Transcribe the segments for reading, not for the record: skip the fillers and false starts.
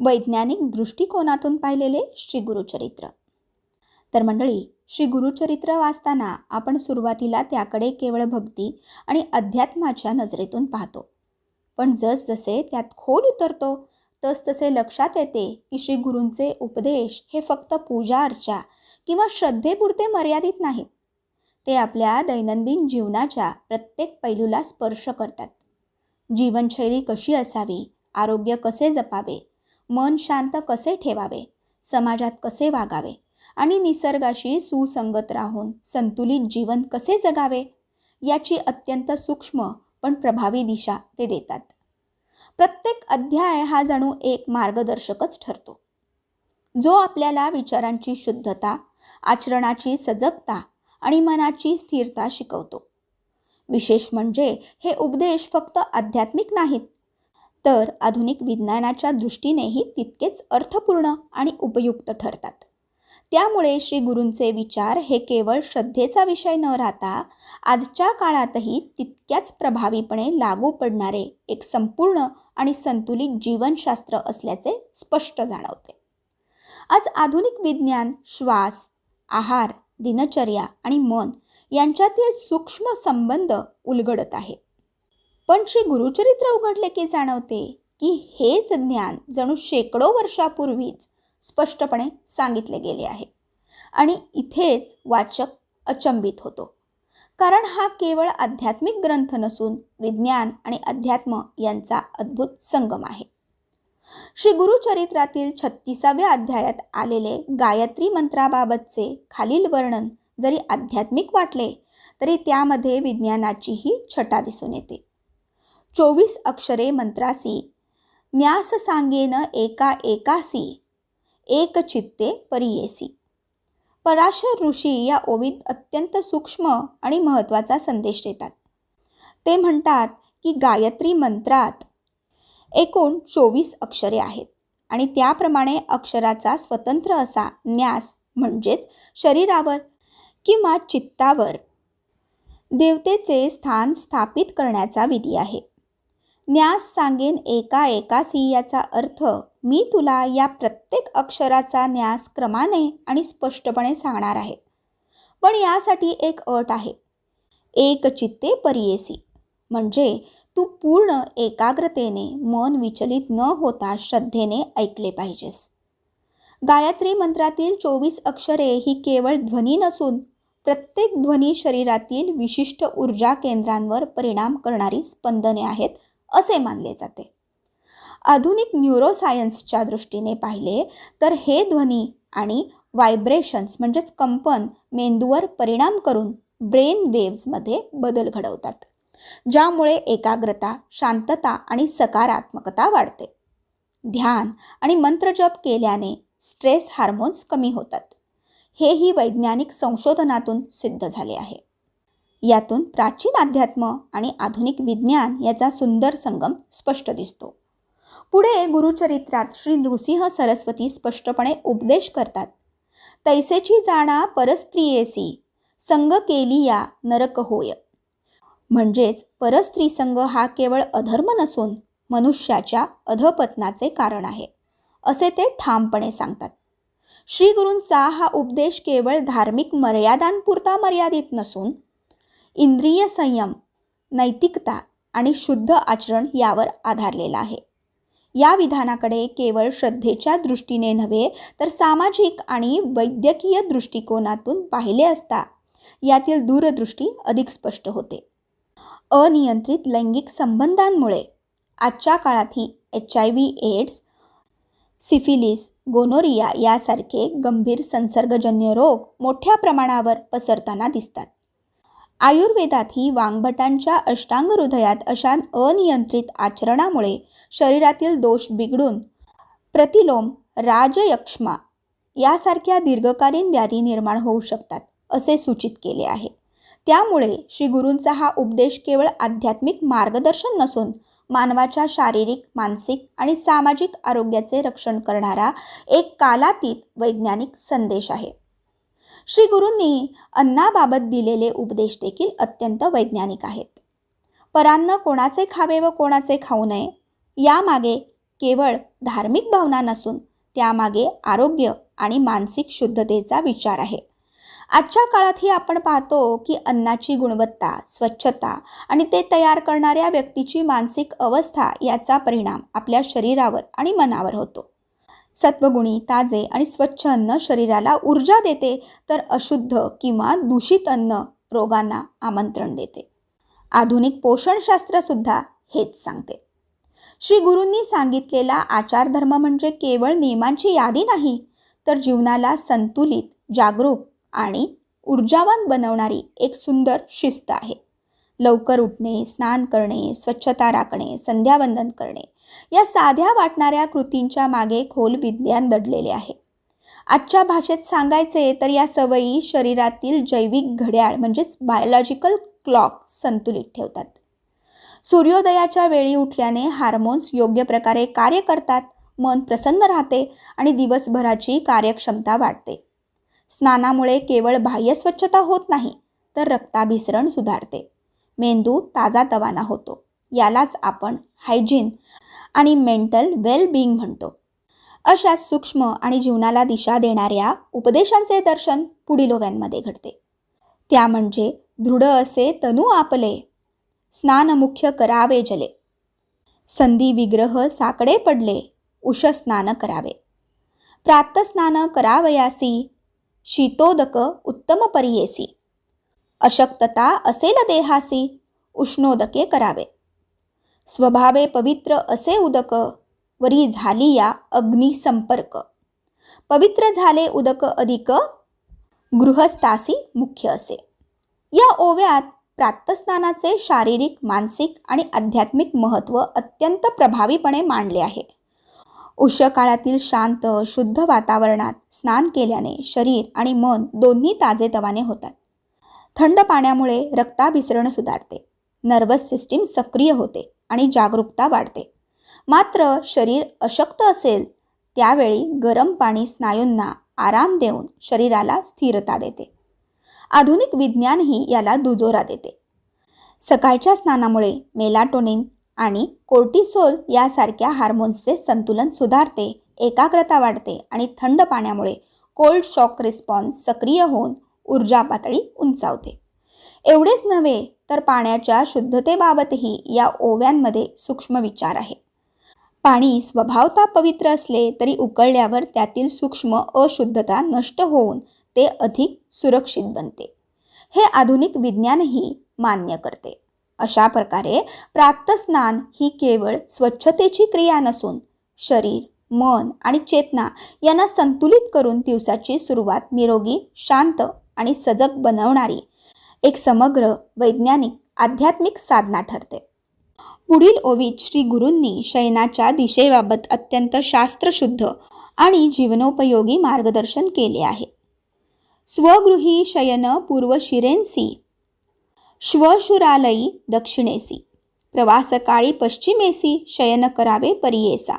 वैज्ञानिक दृष्टिकोनातून पाहिलेले श्री गुरुचरित्र. तर मंडळी, श्री गुरुचरित्र वाचताना आपण सुरुवातीला त्याकडे केवळ भक्ती आणि अध्यात्माच्या नजरेतून पाहतो. पण जसजसे त्यात खोल उतरतो तसतसे लक्षात येते की श्री गुरूंचे उपदेश हे फक्त पूजा अर्चा किंवा श्रद्धेपुरते मर्यादित नाहीत. ते आपल्या दैनंदिन जीवनाच्या प्रत्येक पैलूला स्पर्श करतात. जीवनशैली कशी असावी, आरोग्य कसे जपावे, मन शांत कसे ठेवावे, समाजात कसे वागावे आणि निसर्गाशी सुसंगत राहून संतुलित जीवन कसे जगावे याची अत्यंत सूक्ष्म पण प्रभावी दिशा ते देतात. प्रत्येक अध्याय हा जणू एक मार्गदर्शकच ठरतो, जो आपल्याला विचारांची शुद्धता, आचरणाची सजगता आणि मनाची स्थिरता शिकवतो. विशेष म्हणजे हे उपदेश फक्त आध्यात्मिक नाहीत, तर आधुनिक विज्ञानाच्या दृष्टीनेही तितकेच अर्थपूर्ण आणि उपयुक्त ठरतात. त्यामुळे श्री गुरूंचे विचार हे केवळ श्रद्धेचा विषय न राहता आजच्या काळातही तितक्याच प्रभावीपणे लागू पडणारे एक संपूर्ण आणि संतुलित जीवनशास्त्र असल्याचे स्पष्ट जाणवते. आज आधुनिक विज्ञान श्वास, आहार, दिनचर्या आणि मन यांच्यातील सूक्ष्म संबंध उलगडत आहे. पण श्री गुरुचरित्र उघडले की जाणवते की हेच ज्ञान जणू शेकडो वर्षापूर्वीच स्पष्टपणे सांगितले गेले आहे. आणि इथेच वाचक अचंबित होतो, कारण हा केवळ आध्यात्मिक ग्रंथ नसून विज्ञान आणि अध्यात्म यांचा अद्भुत संगम आहे. श्री गुरुचरित्रातील 36व्या अध्यायात आलेले गायत्री मंत्राबाबतचे खालील वर्णन जरी आध्यात्मिक वाटले तरी त्यामध्ये विज्ञानाचीही छटा दिसून येते. 24 अक्षरे मंत्रासी, न्यास सांगेन एका एकासी, एक चित्ते परियेसी. पराशर ऋषी या ओवीत अत्यंत सूक्ष्म आणि महत्त्वाचा संदेश देतात. ते म्हणतात की गायत्री मंत्रात एकूण 24 अक्षरे आहेत आणि त्याप्रमाणे अक्षराचा स्वतंत्र असा न्यास म्हणजेच शरीरावर किंवा चित्तावर देवतेचे स्थान स्थापित करण्याचा विधी आहे. न्यास सांगेन एका एकासी याचा अर्थ मी तुला या प्रत्येक अक्षराचा न्यास क्रमाने आणि स्पष्टपणे सांगणार आहे. पण यासाठी एक अट आहे, एक चित्ते परियेसी, म्हणजे तू पूर्ण एकाग्रतेने मन विचलित न होता श्रद्धेने ऐकले पाहिजेस. गायत्री मंत्रातील 24 अक्षरे ही केवळ ध्वनी नसून प्रत्येक ध्वनी शरीरातील विशिष्ट ऊर्जा केंद्रांवर परिणाम करणारी स्पंदने आहेत असे मानले जाते. आधुनिक न्यूरोसायन्सच्या दृष्टीने पाहिले तर हे ध्वनी आणि व्हायब्रेशन्स म्हणजेच कंपन मेंदूवर परिणाम करून ब्रेन वेव्समध्ये बदल घडवतात, ज्यामुळे एकाग्रता, शांतता आणि सकारात्मकता वाढते. ध्यान आणि मंत्रजप केल्याने स्ट्रेस हार्मोन्स कमी होतात, हेही वैज्ञानिक संशोधनातून सिद्ध झाले आहे. यातून प्राचीन अध्यात्म आणि आधुनिक विज्ञान याचा सुंदर संगम स्पष्ट दिसतो. पुढे गुरुचरित्रात श्री नृसिंह सरस्वती स्पष्टपणे उपदेश करतात. तैसेची जाणा परस्त्रियेसी, संग केली या नरक होय. म्हणजेच परस्त्री संग हा केवळ अधर्म नसून मनुष्याच्या अधपतनाचे कारण आहे, असे ते ठामपणे सांगतात. श्री गुरूंचा हा उपदेश केवळ धार्मिक मर्यादांपुरता मर्यादित नसून इंद्रिय संयम, नैतिकता आणि शुद्ध आचरण यावर आधारलेला आहे. या विधानाकडे केवळ श्रद्धेच्या दृष्टीने नव्हे तर सामाजिक आणि वैद्यकीय दृष्टिकोनातून पाहिले असता यातील दूरदृष्टी अधिक स्पष्ट होते. अनियंत्रित लैंगिक संबंधांमुळे आजच्या काळातही HIV, एड्स, सिफिलिस, गोनोरिया यासारखे गंभीर संसर्गजन्य रोग मोठ्या प्रमाणावर पसरताना दिसतात. आयुर्वेदातही वांगभटांच्या अष्टांग हृदयात अशा अनियंत्रित आचरणामुळे शरीरातील दोष बिघडून प्रतिलोम, राजयक्ष्मा यासारख्या दीर्घकालीन व्याधी निर्माण होऊ शकतात असे सूचित केले आहे. त्यामुळे श्री गुरूंचा हा उपदेश केवळ आध्यात्मिक मार्गदर्शन नसून मानवाच्या शारीरिक, मानसिक आणि सामाजिक आरोग्याचे रक्षण करणारा एक कालातीत वैज्ञानिक संदेश आहे. श्री गुरूंनी अन्नाबाबत दिलेले उपदेश देखील अत्यंत वैज्ञानिक आहेत. परान्न कोणाचे खावे व कोणाचे खाऊ नये यामागे केवळ धार्मिक भावना नसून त्यामागे आरोग्य आणि मानसिक शुद्धतेचा विचार आहे. आजच्या काळातही आपण पाहतो की अन्नाची गुणवत्ता, स्वच्छता आणि ते तयार करणाऱ्या व्यक्तीची मानसिक अवस्था याचा परिणाम आपल्या शरीरावर आणि मनावर होतो. सत्वगुणी, ताजे आणि स्वच्छ अन्न शरीराला ऊर्जा देते, तर अशुद्ध किंवा दूषित अन्न रोगांना आमंत्रण देते. आधुनिक पोषणशास्त्र सुद्धा हेच सांगते. श्री गुरूंनी सांगितलेला आचारधर्म म्हणजे केवळ नियमांची यादी नाही, तर जीवनाला संतुलित, जागरूक आणि ऊर्जावान बनवणारी एक सुंदर शिस्त आहे. लवकर उठणे, स्नान करणे, स्वच्छता राखणे, संध्यावंदन करणे या साध्या वाटणाऱ्या कृतींच्या मागे खोल विज्ञान दडलेले आहे. आजच्या भाषेत सांगायचे तर या सवयी शरीरातील जैविक घड्याळ म्हणजेच बायोलॉजिकल क्लॉक संतुलित ठेवतात. सूर्योदयाच्या वेळी उठल्याने हार्मोन्स योग्य प्रकारे कार्य करतात, मन प्रसन्न राहते आणि दिवसभराची कार्यक्षमता वाढते. स्नानामुळे केवळ बाह्य स्वच्छता होत नाही, तर रक्ताभिसरण सुधारते, मेंदू ताजातवाना होतो. यालाच आपण हायजीन आणि मेंटल वेल-बीइंग म्हणतो. अशा सूक्ष्म आणि जीवनाला दिशा देणाऱ्या उपदेशांचे दर्शन पुढील ओव्यांमध्ये घडते. त्या म्हणजे दृढ असे तनू आपले, स्नान मुख्य करावे जले, संधी विग्रह साकडे पडले, उष स्नान करावे, प्रातस्नान करावयासी, शीतोदक उत्तम परियेसी, अशक्तता असेल देहासी, उष्णोदके करावे, स्वभावे पवित्र असे उदक, वरी झाली या अग्नी संपर्क, पवित्र झाले उदक अधिक, गृहस्थासी मुख्य असे. या ओव्यात प्रातस्नानाचे शारीरिक, मानसिक आणि आध्यात्मिक महत्त्व अत्यंत प्रभावीपणे मांडले आहे. उष्ण काळातील शांत, शुद्ध वातावरणात स्नान केल्याने शरीर आणि मन दोन्ही ताजेतवाने होतात. थंड पाण्यामुळे रक्ताभिसरण सुधारते, नर्वस सिस्टीम सक्रिय होते आणि जागरूकता वाढते. मात्र शरीर अशक्त असेल त्यावेळी गरम पाणी स्नायूंना आराम देऊन शरीराला स्थिरता देते. आधुनिक विज्ञानही याला दुजोरा देते. सकाळच्या स्नानामुळे मेलाटोनिन आणि कोर्टिसोल यासारख्या हार्मोन्सचे संतुलन सुधारते, एकाग्रता वाढते आणि थंड पाण्यामुळे कोल्ड शॉक रिस्पॉन्स सक्रिय होऊन ऊर्जा पातळी उंचावते. एवढेच नव्हे तर पाण्याच्या शुद्धतेबाबतही या ओव्यांमध्ये सूक्ष्म विचार आहे. पाणी स्वभावतः पवित्र असले तरी उकळल्यावर त्यातील सूक्ष्म अशुद्धता नष्ट होऊन ते अधिक सुरक्षित बनते. हे आधुनिक विज्ञानही मान्य करते. अशा प्रकारे प्रातस्नान ही केवळ स्वच्छतेची क्रिया नसून शरीर, मन आणि चेतना यांना संतुलित करून दिवसाची सुरुवात निरोगी, शांत आणि सजग बनवणारी एक समग्र वैज्ञानिक आध्यात्मिक साधना ठरते. पुढील ओवीत श्री गुरूंनी शयनाच्या दिशेबाबत अत्यंत शास्त्रशुद्ध आणि जीवनोपयोगी मार्गदर्शन केले आहे. स्वगृही शयन पूर्वशिरेंसी, श्वशुरालयी दक्षिणेसी, प्रवासकाळी पश्चिमेसी शयन करावे परियेसा,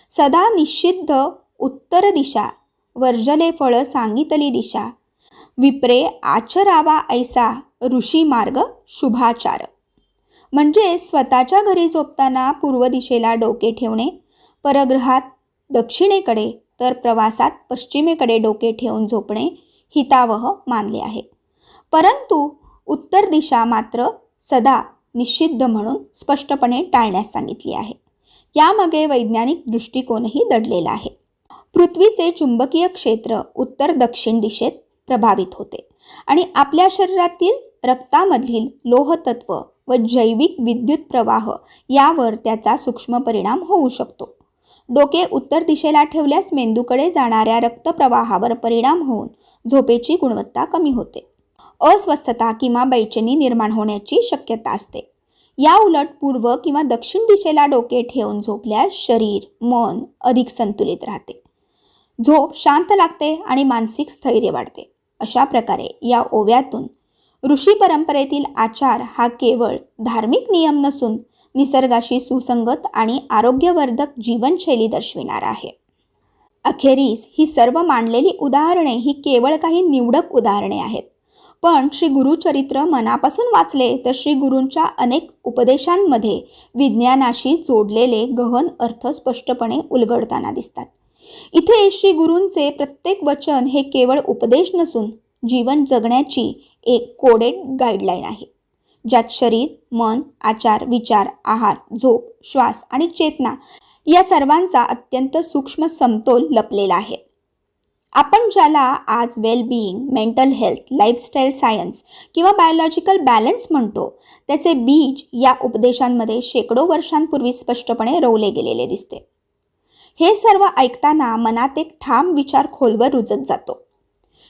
सदा निषिद्ध उत्तर दिशा, वर्जले फळ सांगितली दिशा, विप्रे आचरावा ऐसा ऋषी मार्ग शुभाचार. म्हणजे स्वतःच्या घरी झोपताना पूर्व दिशेला डोके ठेवणे, परगृहात दक्षिणेकडे तर प्रवासात पश्चिमेकडे डोके ठेवून झोपणे हितावह मानले आहे. परंतु उत्तर दिशा मात्र सदा निषिद्ध म्हणून स्पष्टपणे टाळण्यास सांगितली आहे. यामागे वैज्ञानिक दृष्टिकोनही दडलेला आहे. पृथ्वीचे चुंबकीय क्षेत्र उत्तर दक्षिण दिशेत प्रभावित होते आणि आपल्या शरीरातील रक्तामधील लोहतत्व व जैविक विद्युत प्रवाह यावर त्याचा सूक्ष्म परिणाम होऊ शकतो. डोके उत्तर दिशेला ठेवल्यास मेंदूकडे जाणाऱ्या रक्तप्रवाहावर परिणाम होऊन झोपेची गुणवत्ता कमी होते, अस्वस्थता किंवा बेचैनी निर्माण होण्याची शक्यता असते. या उलट पूर्व किंवा दक्षिण दिशेला डोके ठेवून झोपल्यास शरीर, मन अधिक संतुलित राहते, झोप शांत लागते आणि मानसिक स्थैर्य वाढते. अशा प्रकारे या ओव्यातून ऋषी परंपरेतील आचार हा केवळ धार्मिक नियम नसून निसर्गाशी सुसंगत आणि आरोग्यवर्धक जीवनशैली दर्शविणारा आहे. अखेरीस ही सर्व मांडलेली उदाहरणे ही केवळ काही निवडक उदाहरणे आहेत, पण श्री गुरुचरित्र मनापासून वाचले तर श्री गुरूंच्या अनेक उपदेशांमध्ये विज्ञानाशी जोडलेले गहन अर्थ स्पष्टपणे उलगडताना दिसतात. इथे श्री गुरूंचे प्रत्येक वचन हे केवळ उपदेश नसून जीवन जगण्याची एक कोडेड गाईडलाईन आहे, ज्यात शरीर, मन, आचार, विचार, आहार, झोप, श्वास आणि चेतना या सर्वांचा अत्यंत सूक्ष्म समतोल लपलेला आहे. आपण ज्याला आज well-being, mental health, lifestyle science किंवा बायोलॉजिकल बॅलन्स म्हणतो, त्याचे बीज या उपदेशांमध्ये शेकडो वर्षांपूर्वी स्पष्टपणे रोवले गेलेले दिसते. हे सर्व ऐकताना मनात एक ठाम विचार खोलवर रुजत जातो.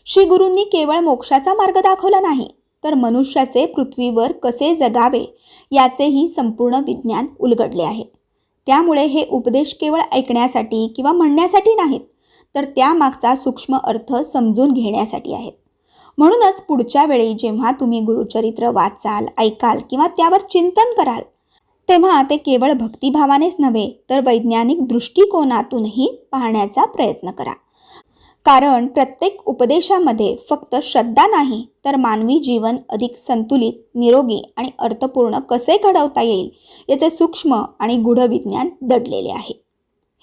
श्री गुरूंनी केवळ मोक्षाचा मार्ग दाखवला नाही, तर मनुष्याचे पृथ्वीवर कसे जगावे याचेही संपूर्ण विज्ञान उलगडले आहे. त्यामुळे हे उपदेश केवळ ऐकण्यासाठी किंवा म्हणण्यासाठी नाहीत, तर त्यामागचा सूक्ष्म अर्थ समजून घेण्यासाठी आहेत. म्हणूनच पुढच्या वेळी जेव्हा तुम्ही गुरुचरित्र वाचाल, ऐकाल किंवा त्यावर चिंतन कराल, तेव्हा ते केवळ भक्तिभावानेच नव्हे तर वैज्ञानिक दृष्टिकोनातूनही पाहण्याचा प्रयत्न करा. कारण प्रत्येक उपदेशामध्ये फक्त श्रद्धा नाही, तर मानवी जीवन अधिक संतुलित, निरोगी आणि अर्थपूर्ण कसे घडवता येईल याचे सूक्ष्म आणि गूढ विज्ञान दडलेले आहे.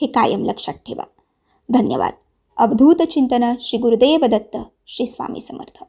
हे कायम लक्षात ठेवा. धन्यवाद. अवधूत चिंतन. श्री गुरुदेव दत्त. श्री स्वामी समर्थ.